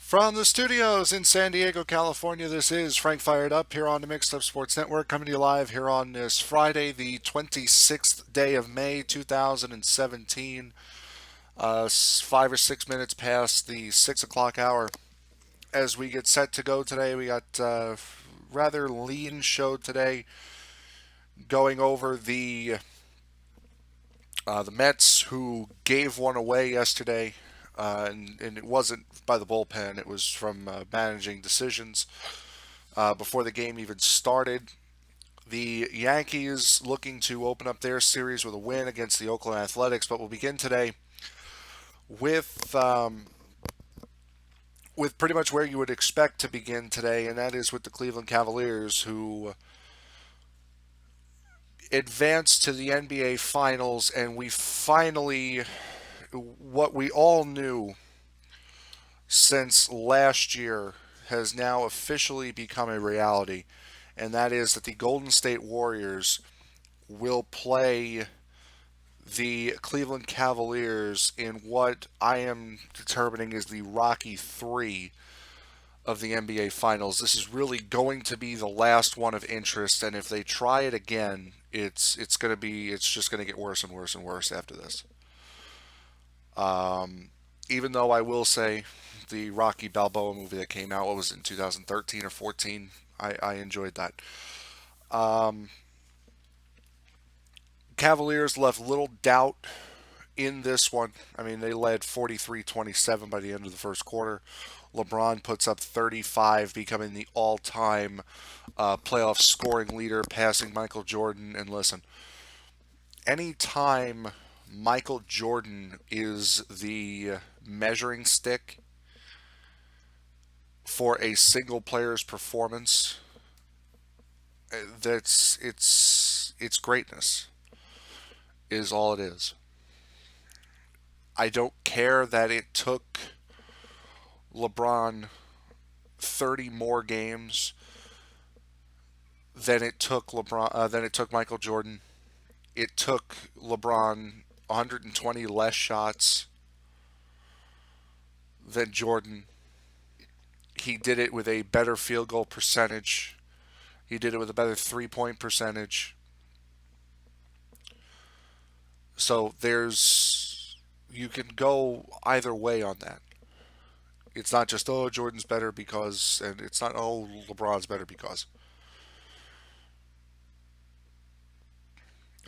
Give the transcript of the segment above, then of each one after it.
From the studios in San Diego, California, this is Frank Fired Up here on the Mixed Up Sports Network, coming to you live here on this Friday, the 26th day of May, 2017. 5 or 6 minutes past the 6 o'clock hour. As we get set to go today, we got rather lean show today, going over the Mets, who gave one away yesterday, and it wasn't by the bullpen. It was from managing decisions before the game even started. The Yankees looking to open up their series with a win against the Oakland Athletics, but we'll begin today with with pretty much where you would expect to begin today, and that is with the Cleveland Cavaliers, who advanced to the NBA Finals, and we finally, what we all knew since last year has now officially become a reality, and that is that the Golden State Warriors will play the Cleveland Cavaliers in what I am determining is the Rocky 3 of the NBA Finals. This is really going to be the last one of interest, and if they try it again, it's just going to get worse and worse and worse after this. Even though I will say the Rocky Balboa movie that came out, what was it, in 2013 or 14? I enjoyed that. Um, Cavaliers left little doubt in this one. I mean, they led 43-27 by the end of the first quarter. LeBron puts up 35, becoming the all-time playoff scoring leader, passing Michael Jordan. And listen, anytime Michael Jordan is the measuring stick for a single player's performance, it's greatness is all it is. I don't care that it took LeBron 30 more games than it took Michael Jordan. It took LeBron 120 less shots than Jordan. He did it with a better field goal percentage. He did it with a better three-point percentage. So you can go either way on that. It's not just, oh, Jordan's better because, and it's not, oh, LeBron's better because.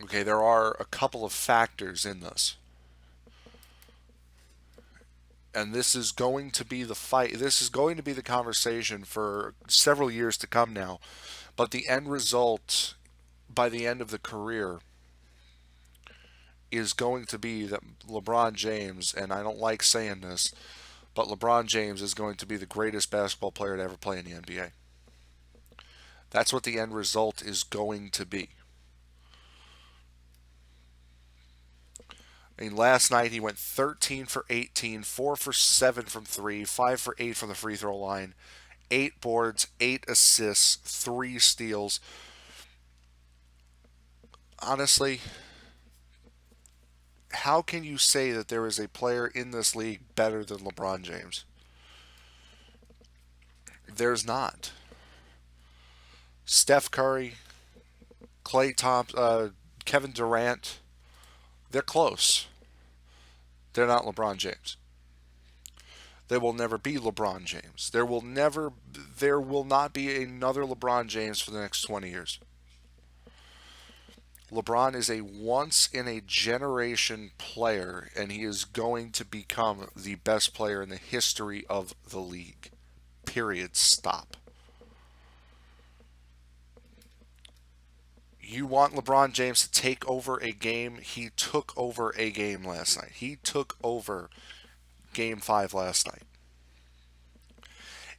Okay, there are a couple of factors in this. And this is going to be the fight. This is going to be the conversation for several years to come now. But the end result by the end of the career is going to be that LeBron James, and I don't like saying this, but LeBron James is going to be the greatest basketball player to ever play in the NBA. That's what the end result is going to be. I mean, last night he went 13 for 18, 4 for 7 from 3, 5 for 8 from the free throw line, 8 boards, 8 assists, 3 steals. Honestly, how can you say that there is a player in this league better than LeBron James? There's not. Steph Curry, Klay Thompson, Kevin Durant, they're close. They're not LeBron James. There will never be LeBron James. There will not be another LeBron James for the next 20 years. LeBron is a once in a generation player, and he is going to become the best player in the history of the league. Period. Stop. You want LeBron James to take over a game? He took over a game last night. He took over game 5 last night.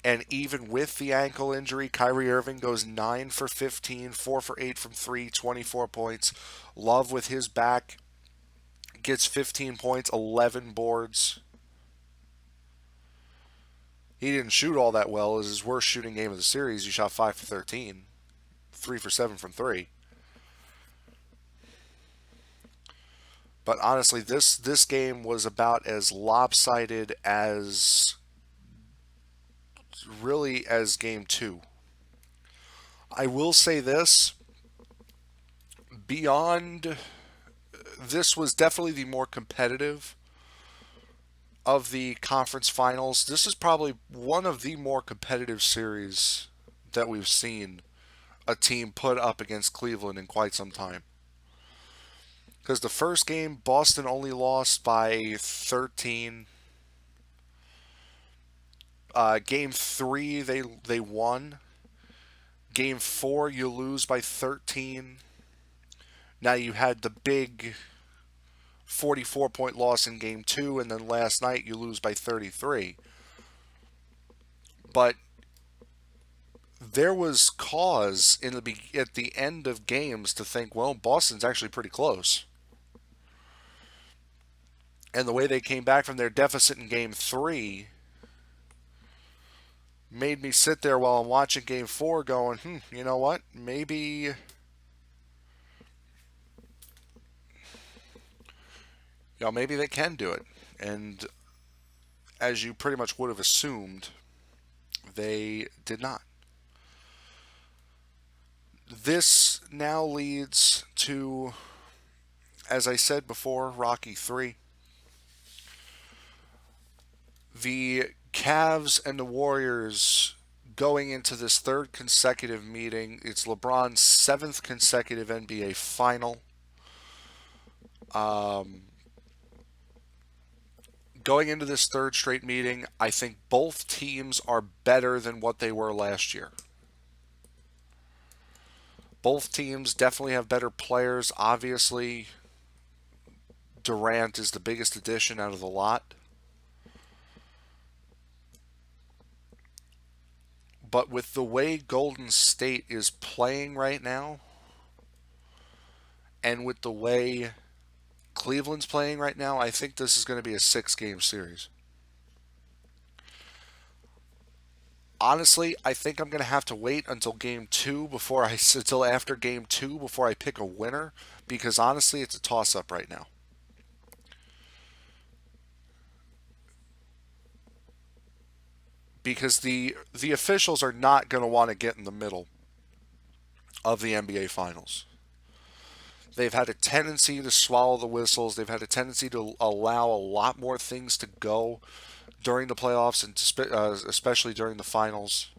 And even with the ankle injury, Kyrie Irving goes 9 for 15, 4 for 8 from 3, 24 points. Love with his back gets 15 points, 11 boards. He didn't shoot all that well. It was his worst shooting game of the series. He shot 5 for 13, 3 for 7 from 3. But honestly, this game was about as lopsided as really as game two. I will say this, beyond, this was definitely the more competitive of the conference finals. This is probably one of the more competitive series that we've seen a team put up against Cleveland in quite some time. Because the first game, Boston only lost by 13. Game three, they won. Game four, you lose by 13. Now you had the big 44-point loss in game two, and then last night you lose by 33. But there was cause at the end of games to think, well, Boston's actually pretty close. And the way they came back from their deficit in game three made me sit there while I'm watching game four going, you know what? Maybe they can do it. And as you pretty much would have assumed, they did not. This now leads to, as I said before, Rocky 3. The Cavs and the Warriors going into this third consecutive meeting. It's LeBron's seventh consecutive NBA final. Going into this third straight meeting, I think both teams are better than what they were last year. Both teams definitely have better players. Obviously, Durant is the biggest addition out of the lot. But with the way Golden State is playing right now, and with the way Cleveland's playing right now, I think this is going to be a 6-game series. Honestly, I think I'm going to have to wait until until after game two before I pick a winner, because honestly, it's a toss-up right now. Because the officials are not going to want to get in the middle of the NBA Finals. They've had a tendency to swallow the whistles. They've had a tendency to allow a lot more things to go during the playoffs, and especially during the finals.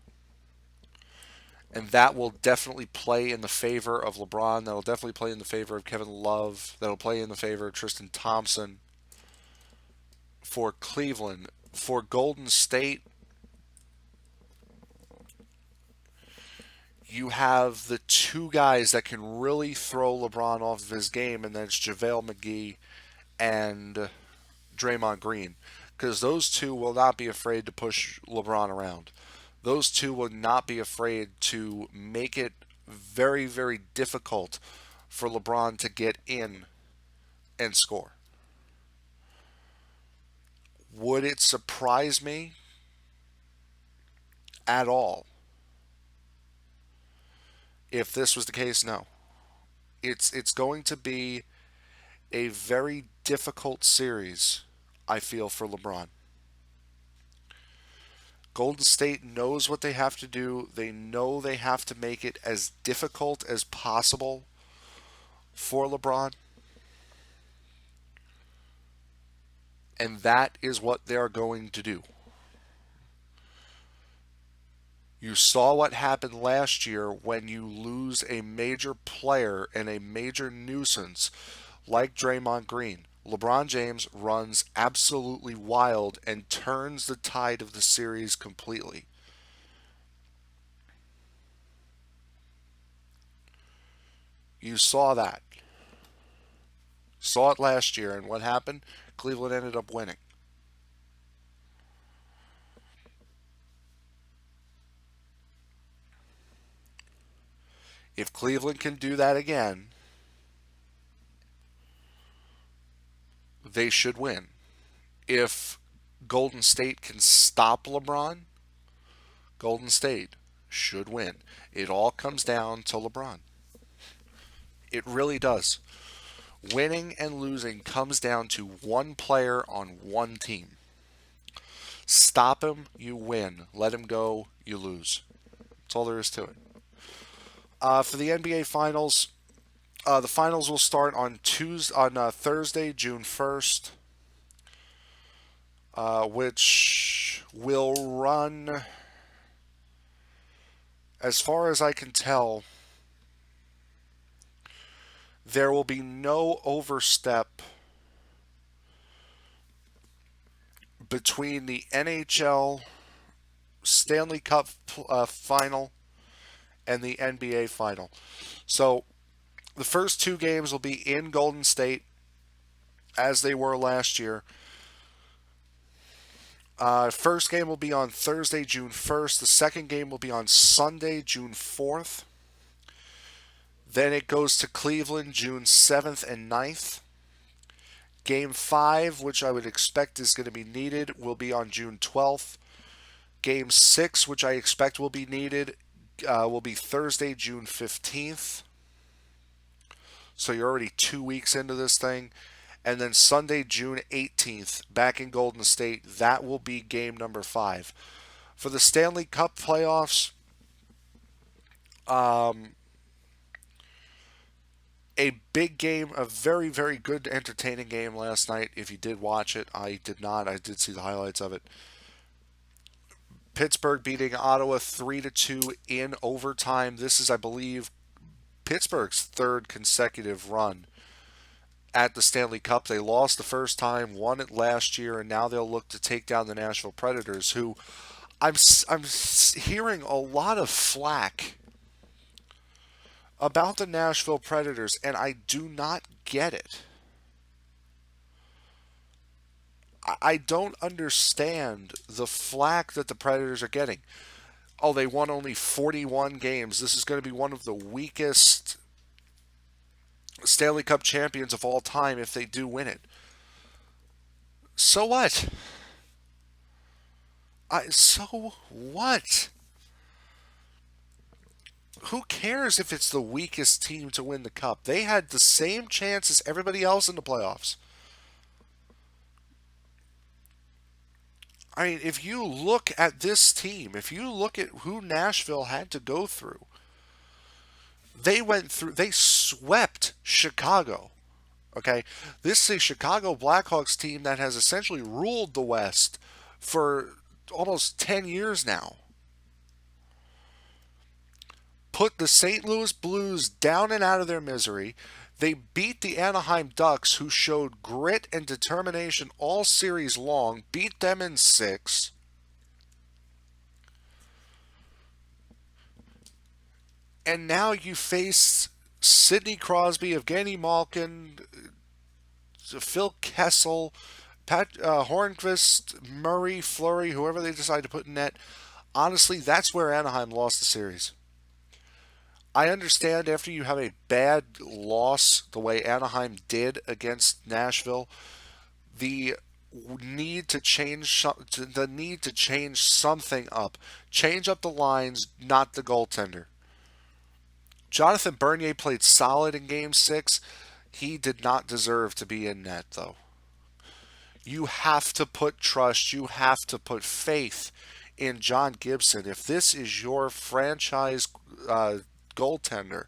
And that will definitely play in the favor of LeBron. That'll definitely play in the favor of Kevin Love. That'll play in the favor of Tristan Thompson for Cleveland. For Golden State, you have the two guys that can really throw LeBron off of his game, and that's JaVale McGee and Draymond Green. Because those two will not be afraid to push LeBron around. Those two will not be afraid to make it very, very difficult for LeBron to get in and score. Would it surprise me at all if this was the case? No. It's going to be a very difficult series, I feel, for LeBron. Golden State knows what they have to do. They know they have to make it as difficult as possible for LeBron. And that is what they're going to do. You saw what happened last year when you lose a major player and a major nuisance like Draymond Green. LeBron James runs absolutely wild and turns the tide of the series completely. You saw that. Saw it last year, and what happened? Cleveland ended up winning. If Cleveland can do that again, they should win. If Golden State can stop LeBron, Golden State should win. It all comes down to LeBron. It really does. Winning and losing comes down to one player on one team. Stop him, you win. Let him go, you lose. That's all there is to it. For the NBA Finals, the finals will start on Thursday, June 1st, which will run, as far as I can tell, there will be no overstep between the NHL Stanley Cup final and the NBA final. So the first two games will be in Golden State, as they were last year. First game will be on Thursday, June 1st. The second game will be on Sunday, June 4th. Then it goes to Cleveland, June 7th and 9th. Game 5, which I would expect is going to be needed, will be on June 12th. Game 6, which I expect will be needed, will be Thursday, June 15th. So you're already 2 weeks into this thing. And then Sunday, June 18th, back in Golden State. That will be game number 5. For the Stanley Cup playoffs, a big game, a very, very good, entertaining game last night. If you did watch it, I did not. I did see the highlights of it. Pittsburgh beating Ottawa 3-2 in overtime. This is, I believe, Pittsburgh's third consecutive run at the Stanley Cup. They lost the first time, won it last year, and now they'll look to take down the Nashville Predators, who I'm hearing a lot of flack about the Nashville Predators, and I do not get it. I don't understand the flack that the Predators are getting. Oh, they won only 41 games. This is going to be one of the weakest Stanley Cup champions of all time if they do win it. So what? So what? Who cares if it's the weakest team to win the cup? They had the same chance as everybody else in the playoffs. I mean, if you look at this team, if you look at who Nashville had to go through, they swept Chicago. Okay? This is a Chicago Blackhawks team that has essentially ruled the West for almost 10 years now. Put the St. Louis Blues down and out of their misery. They beat the Anaheim Ducks, who showed grit and determination all series long, beat them in 6. And now you face Sidney Crosby, Evgeny Malkin, Phil Kessel, Pat Hornqvist, Murray, Fleury, whoever they decide to put in net. Honestly, that's where Anaheim lost the series. I understand after you have a bad loss the way Anaheim did against Nashville, the need to change something up. Change up the lines, not the goaltender. Jonathan Bernier played solid in Game 6. He did not deserve to be in net, though. You have to put trust, you have to put faith in John Gibson. If this is your franchise goaltender,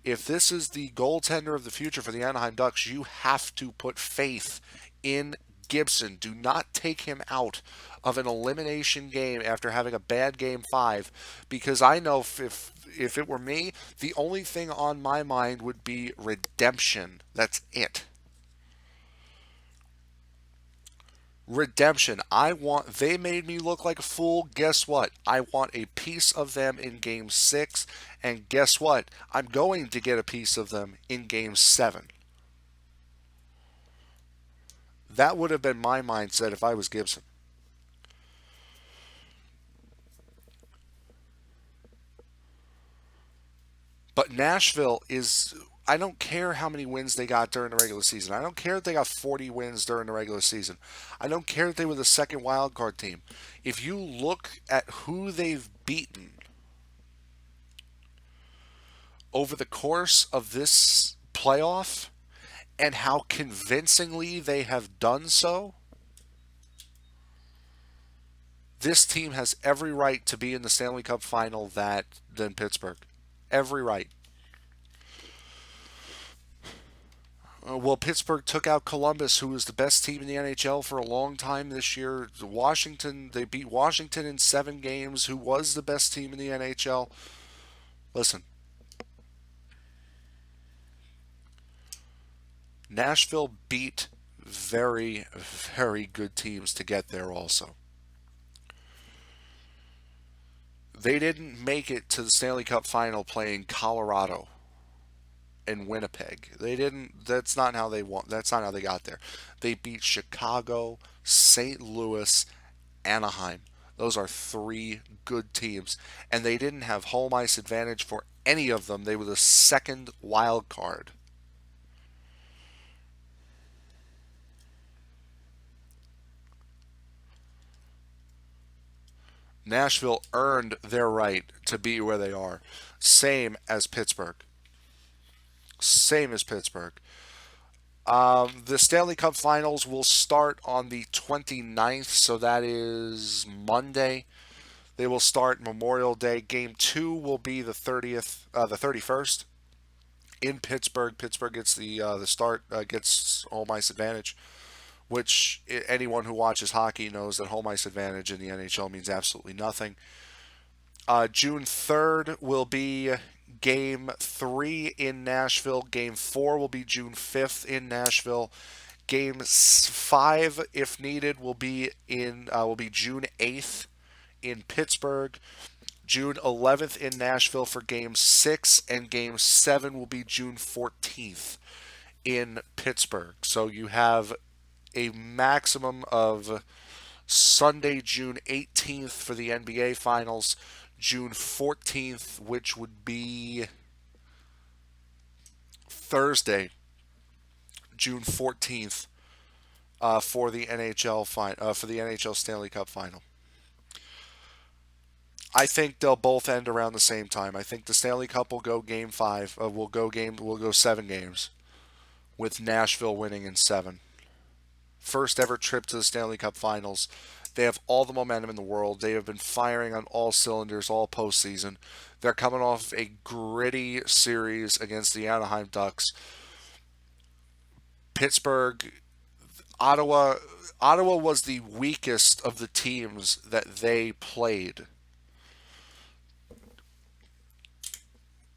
if this is the goaltender of the future for the Anaheim Ducks, you have to put faith in Gibson. Do not take him out of an elimination game after having a bad Game 5, because I know if it were me, the only thing on my mind would be redemption. That's it. Redemption. They made me look like a fool. Guess what? I want a piece of them in Game 6. And guess what? I'm going to get a piece of them in Game 7. That would have been my mindset if I was Gibson. But Nashville is... I don't care how many wins they got during the regular season. I don't care if they got 40 wins during the regular season. I don't care if they were the second wild card team. If you look at who they've beaten over the course of this playoff and how convincingly they have done so, This team has every right to be in the Stanley Cup final than Pittsburgh. Every right. Well, Pittsburgh took out Columbus, who was the best team in the NHL for a long time this year. They beat Washington in 7 games, who was the best team in the NHL. Listen, Nashville beat very, very good teams to get there also. They didn't make it to the Stanley Cup final playing Colorado and Winnipeg. They didn't. That's not how they want. That's not how they got there. They beat Chicago, St. Louis, Anaheim. Those are 3 good teams, and they didn't have home ice advantage for any of them. They were the second wild card. Nashville earned their right to be where they are. Same as Pittsburgh. Same as Pittsburgh. The Stanley Cup Finals will start on the 29th, so that is Monday. They will start Memorial Day. Game 2 will be the 31st in Pittsburgh. Pittsburgh gets the start, gets home ice advantage, which anyone who watches hockey knows that home ice advantage in the NHL means absolutely nothing. June 3rd will be Game 3 in Nashville. Game 4 will be June 5th in Nashville. Game 5, if needed, will be June 8th in Pittsburgh. June 11th in Nashville for Game 6, and Game 7 will be June 14th in Pittsburgh. So you have a maximum of Sunday, June 18th for the NBA Finals, June 14th, which would be Thursday, June 14th, for the NHL Stanley Cup Final. I think they'll both end around the same time. I think the Stanley Cup will go game 5. Will go 7 games, with Nashville winning in 7. First ever trip to the Stanley Cup Finals. They have all the momentum in the world. They have been firing on all cylinders all postseason. They're coming off a gritty series against the Anaheim Ducks. Pittsburgh, Ottawa. Ottawa was the weakest of the teams that they played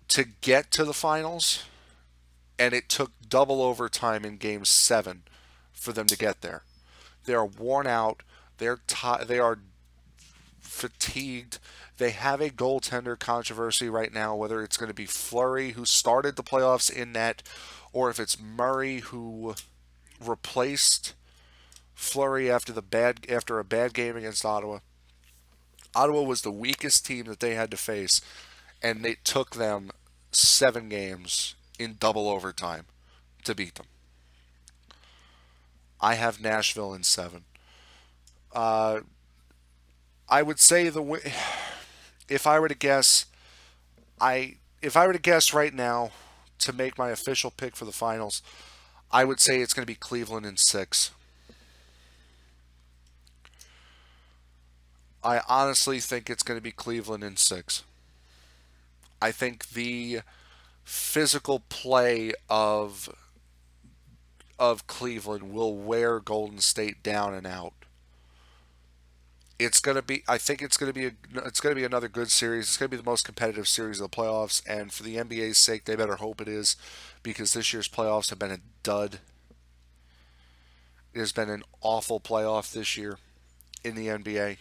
to get to the finals, and it took double overtime in Game 7 for them to get there. They are worn out. They are fatigued. They have a goaltender controversy right now, whether it's going to be Fleury, who started the playoffs in net, or if it's Murray, who replaced Fleury after a bad game against Ottawa. Ottawa was the weakest team that they had to face, and it took them 7 games in double overtime to beat them. I have Nashville in 7. Uh, I would say if I were to guess, if I were to guess right now to make my official pick for the finals, I would say it's going to be Cleveland in 6. I honestly think it's going to be Cleveland in 6. I think the physical play of Cleveland will wear Golden State down and out. It's going to be I think it's going to be another good series. It's going to be the most competitive series of the playoffs, and for the NBA's sake, they better hope it is, because this year's playoffs have been a dud. It has been an awful playoff this year in the NBA.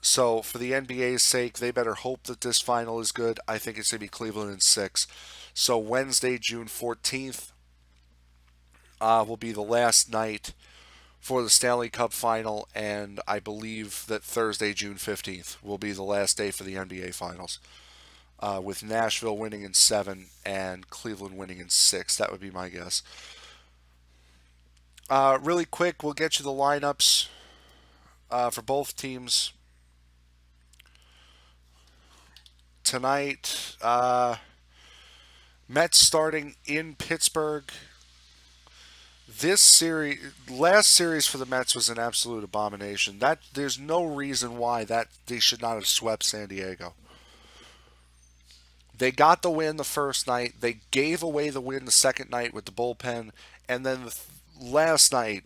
So for the NBA's sake, they better hope that this final is good. I think it's going to be Cleveland in 6. So Wednesday, June 14th, will be the last night for the Stanley Cup Final, and I believe that Thursday, June 15th, will be the last day for the NBA Finals, with Nashville winning in 7 and Cleveland winning in 6. That would be my guess. Really quick, we'll get you the lineups for both teams tonight. Mets starting in Pittsburgh. This series, last series for the Mets was an absolute abomination. That there's no reason why that they should not have swept San Diego. They got the win the first night. They gave away the win the second night with the bullpen, and then last night,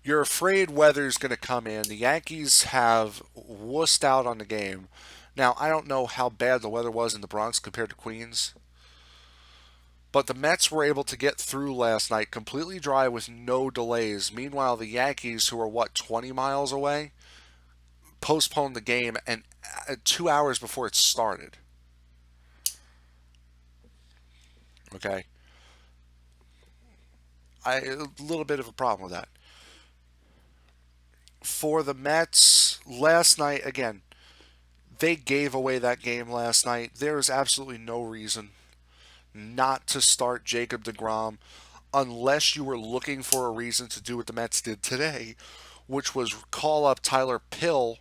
you're afraid weather's going to come in. The Yankees have wussed out on the game. Now I don't know how bad the weather was in the Bronx compared to Queens, but the Mets were able to get through last night completely dry with no delays. Meanwhile, the Yankees, who are what, 20 miles away, postponed the game and 2 hours before it started. Okay, a little bit of a problem with that. For the Mets last night, again, they gave away that game last night. There is absolutely no reason not to start Jacob deGrom unless you were looking for a reason to do what the Mets did today, which was call up Tyler Pill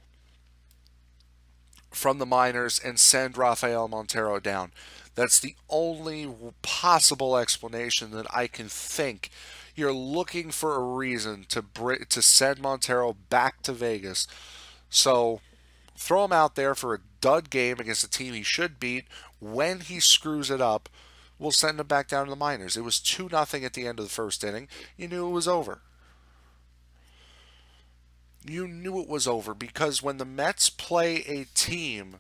from the minors and send Rafael Montero down. That's the only possible explanation that I can think. You're looking for a reason to send Montero back to Vegas. So throw him out there for a dud game against a team he should beat. When he screws it up, we'll send him back down to the minors. It was 2-0 at the end of the first inning. You knew it was over. You knew it was over because when the Mets play a team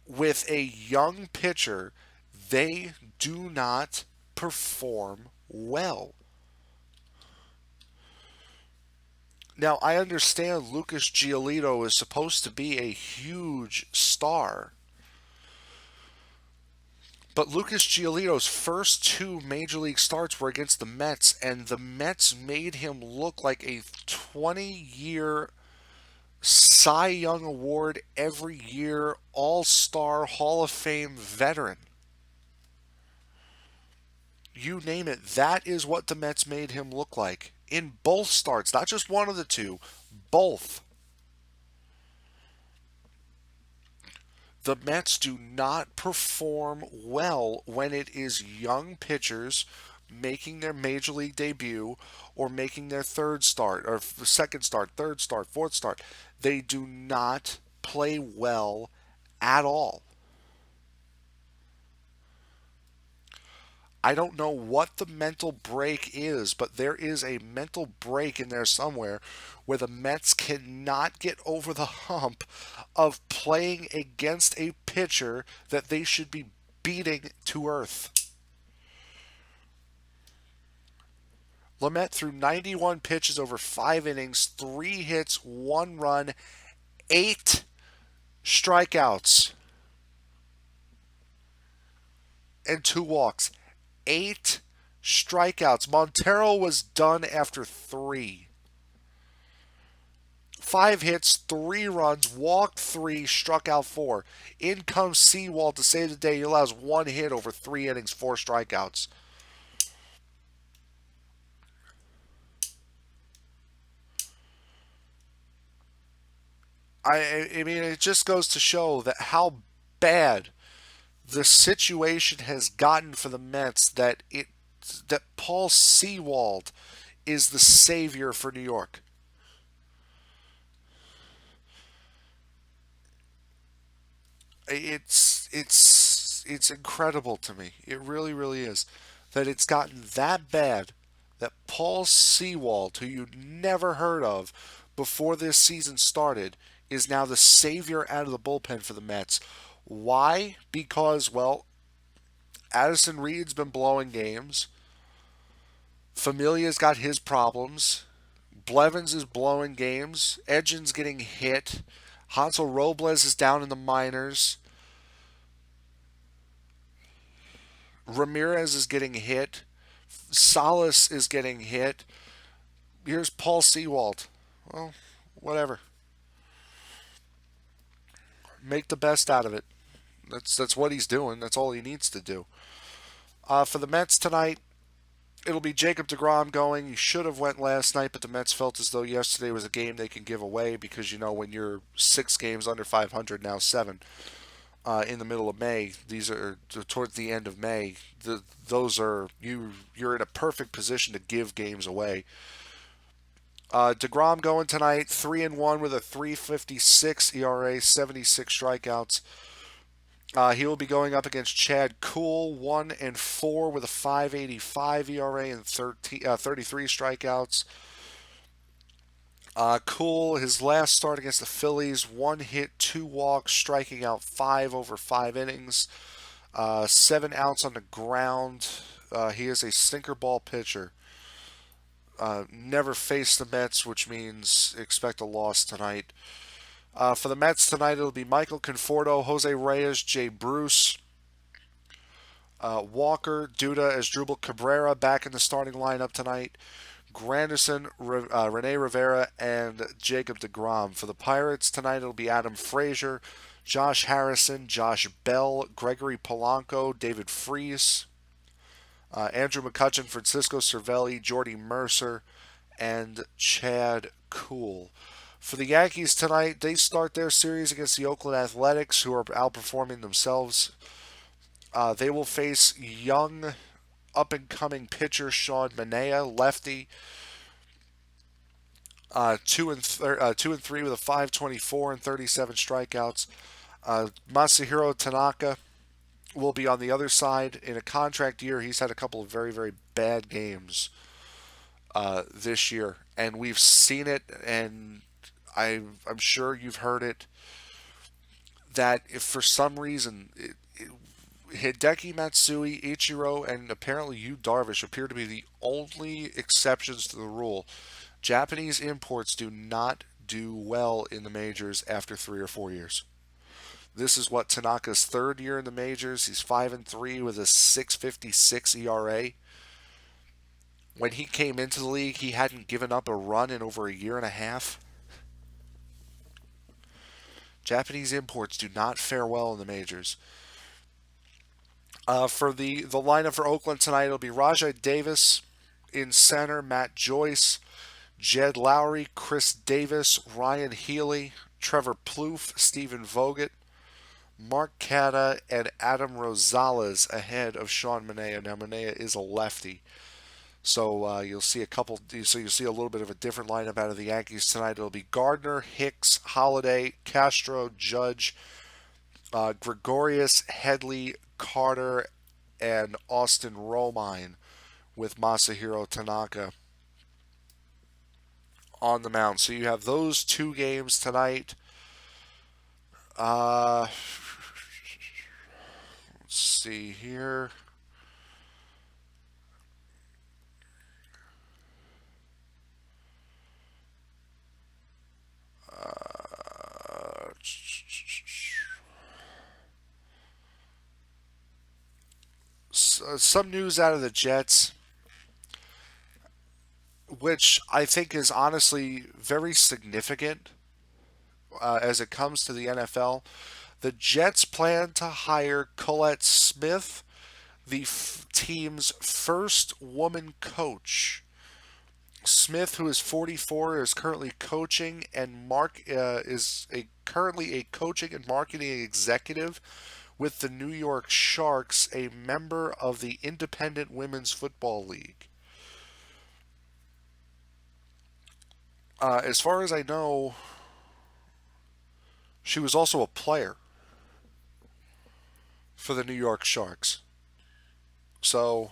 with a young pitcher, they do not perform well. Now, I understand Lucas Giolito is supposed to be a huge star, but Lucas Giolito's first two major league starts were against the Mets, and the Mets made him look like a 20-year Cy Young Award every year, All Star, Hall of Fame veteran. You name it. That is what the Mets made him look like in both starts, not just one of the two, both. The Mets do not perform well when it is young pitchers making their major league debut or making their third start or second start, third start, fourth start. They do not play well at all. I don't know what the mental break is, but there is a mental break in there somewhere where the Mets cannot get over the hump of playing against a pitcher that they should be beating to earth. Lamet threw 91 pitches over 5 innings, 3 hits, 1 run, 8 strikeouts, and 2 walks. 8 strikeouts. Montero was done after 3. 5 hits, 3 runs, walked 3, struck out 4. In comes Seawald to save the day. He allows 1 hit over 3 innings, 4 strikeouts. I mean, it just goes to show that how bad the situation has gotten for the Mets that Paul Seawald is the savior for New York. It's incredible to me. It really really is that it's gotten that bad that Paul Seawald, who you'd never heard of before this season started, is now the savior out of the bullpen for the Mets. Why? Because, well, Addison Reed's been blowing games. Familia's got his problems. Blevins is blowing games. Edgin's getting hit. Hansel Robles is down in the minors. Ramirez is getting hit. Salas is getting hit. Here's Paul Seawald. Well, whatever. Make the best out of it. That's what he's doing. That's all he needs to do. For the Mets tonight, it'll be Jacob deGrom going. He should have went last night, but the Mets felt as though yesterday was a game they can give away because when you're 6 games under 500 now, 7. in the middle of May. These are towards the end of May. Those are you're in a perfect position to give games away. deGrom going tonight, 3-1 with a 3.56 ERA, 76 strikeouts. He will be going up against Chad Kuhl, 1-4 with a 5.85 ERA and 33 strikeouts. Kuhl, his last start against the Phillies, 1 hit, 2 walks, striking out 5 over 5 innings, 7 outs on the ground. He is a sinker ball pitcher. Never faced the Mets, which means expect a loss tonight. For the Mets tonight, it'll be Michael Conforto, Jose Reyes, Jay Bruce, Walker, Duda, Asdrubal Cabrera back in the starting lineup tonight. Granderson, Rene Rivera, and Jacob deGrom. For the Pirates tonight, it'll be Adam Frazier, Josh Harrison, Josh Bell, Gregory Polanco, David Freese, Andrew McCutchen, Francisco Cervelli, Jordy Mercer, and Chad Kuhl. For the Yankees tonight, they start their series against the Oakland Athletics, who are outperforming themselves. They will face young, up-and-coming pitcher Sean Manaea, lefty. 2-3 with a 5.24 and 37 strikeouts. Masahiro Tanaka will be on the other side. In a contract year, he's had a couple of very, very bad games this year, and we've seen it, and I'm sure you've heard it, that if for some reason Hideki Matsui, Ichiro, and apparently Yu Darvish appear to be the only exceptions to the rule. Japanese imports do not do well in the majors after 3 or 4 years. This is what Tanaka's third year in the majors. He's 5-3 with a 6.56 ERA. When he came into the league, he hadn't given up a run in over a year and a half. Japanese imports do not fare well in the majors. For the lineup for Oakland tonight, it'll be Rajai Davis in center, Matt Joyce, Jed Lowry, Chris Davis, Ryan Healy, Trevor Plouffe, Stephen Vogt, Mark Canha, and Adam Rosales ahead of Sean Manaea. Now Manaea is a lefty, so you'll see you'll see a little bit of a different lineup out of the Yankees tonight. It'll be Gardner, Hicks, Holiday, Castro, Judge, Gregorius, Headley, Carter, and Austin Romine, with Masahiro Tanaka on the mound. So you have those two games tonight. Let's see here. Some news out of the Jets, which I think is honestly very significant as it comes to the NFL. The Jets plan to hire Colette Smith, the team's first woman coach. Smith, who is 44, is currently coaching and currently a coaching and marketing executive with the New York Sharks, a member of the Independent Women's Football League. As far as I know, she was also a player for the New York Sharks. So,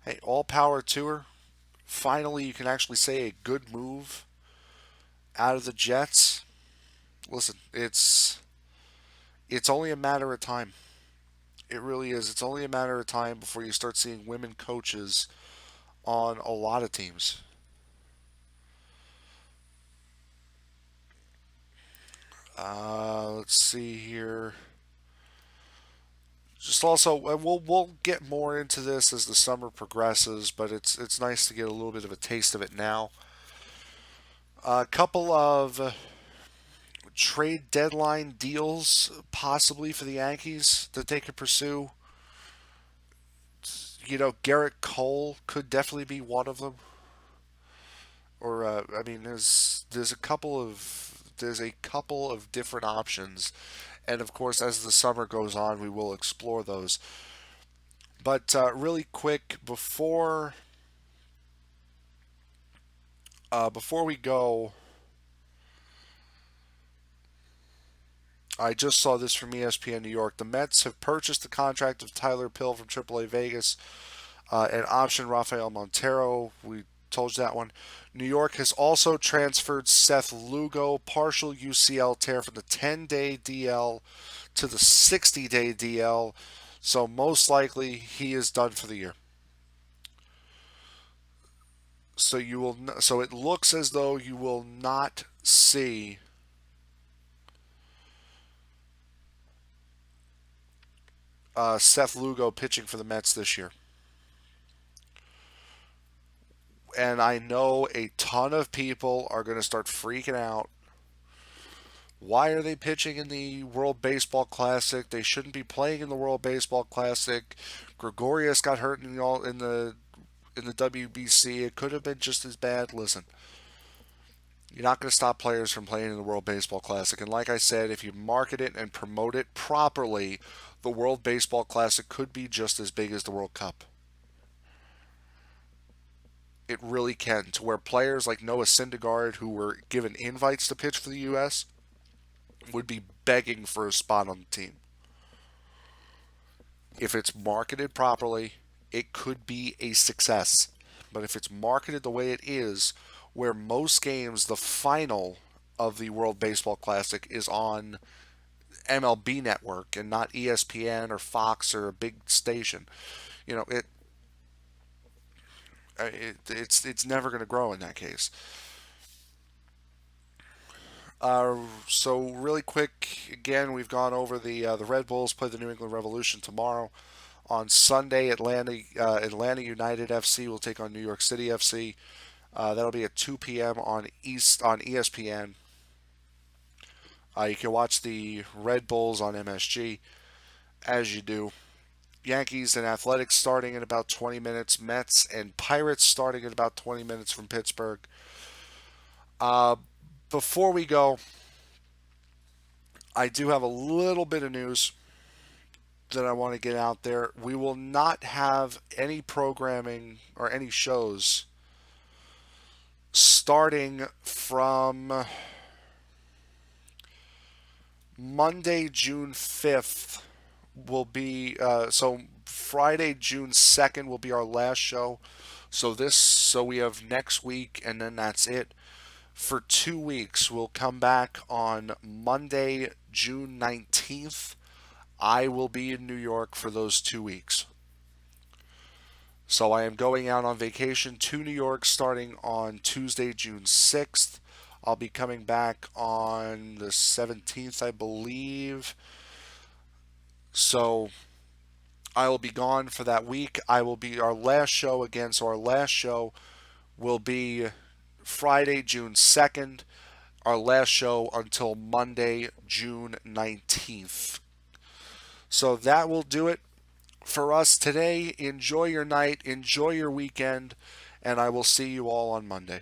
hey, all power to her. Finally, you can actually say a good move out of the Jets. Listen, it's only a matter of time. It really is. It's only a matter of time before you start seeing women coaches on a lot of teams. Let's see here. Just also, we'll get more into this as the summer progresses, but it's nice to get a little bit of a taste of it now. A couple of trade deadline deals possibly for the Yankees that they could pursue. Garrett Cole could definitely be one of them. Or I mean, there's a couple of different options, And of course, as the summer goes on, we will explore those. But really quick, before we go, I just saw this from ESPN New York. The Mets have purchased the contract of Tyler Pill from AAA Vegas and option Rafael Montero. We told you that one. New York has also transferred Seth Lugo, partial UCL tear, from the 10-day DL to the 60-day DL. So most likely he is done for the year. So you will. So it looks as though you will not see Seth Lugo pitching for the Mets this year. And I know a ton of people are going to start freaking out. Why are they pitching in the World Baseball Classic? They shouldn't be playing in the World Baseball Classic. Gregorius got hurt in the WBC. It could have been just as bad. Listen, you're not going to stop players from playing in the World Baseball Classic. And like I said, if you market it and promote it properly, the World Baseball Classic could be just as big as the World Cup. It really can, to where players like Noah Syndergaard, who were given invites to pitch for the U.S., would be begging for a spot on the team. If it's marketed properly, it could be a success. But if it's marketed the way it is, where most games, the final of the World Baseball Classic is on MLB Network and not ESPN or Fox or a big station, you know it's never going to grow in that case. So really quick, again, we've gone over the Red Bulls play the New England Revolution tomorrow. On Sunday, Atlanta United FC will take on New York City FC. That'll be at 2 p.m. on ESPN. You can watch the Red Bulls on MSG as you do. Yankees and Athletics starting in about 20 minutes. Mets and Pirates starting in about 20 minutes from Pittsburgh. Uh, Before we go, I do have a little bit of news that I want to get out there. We will not have any programming or any shows starting from Monday, June 5th. Will be so Friday, June 2nd will be our last show. So we have next week, and then that's it for 2 weeks. We'll come back on Monday, June 19th. I will be in New York for those 2 weeks. So I am going out on vacation to New York starting on Tuesday, June 6th. I'll be coming back on the 17th, I believe. So I will be gone for that week. I will be our last show again. So our last show will be Friday, June 2nd. Our last show until Monday, June 19th. So that will do it for us today. Enjoy your night, enjoy your weekend, and I will see you all on Monday.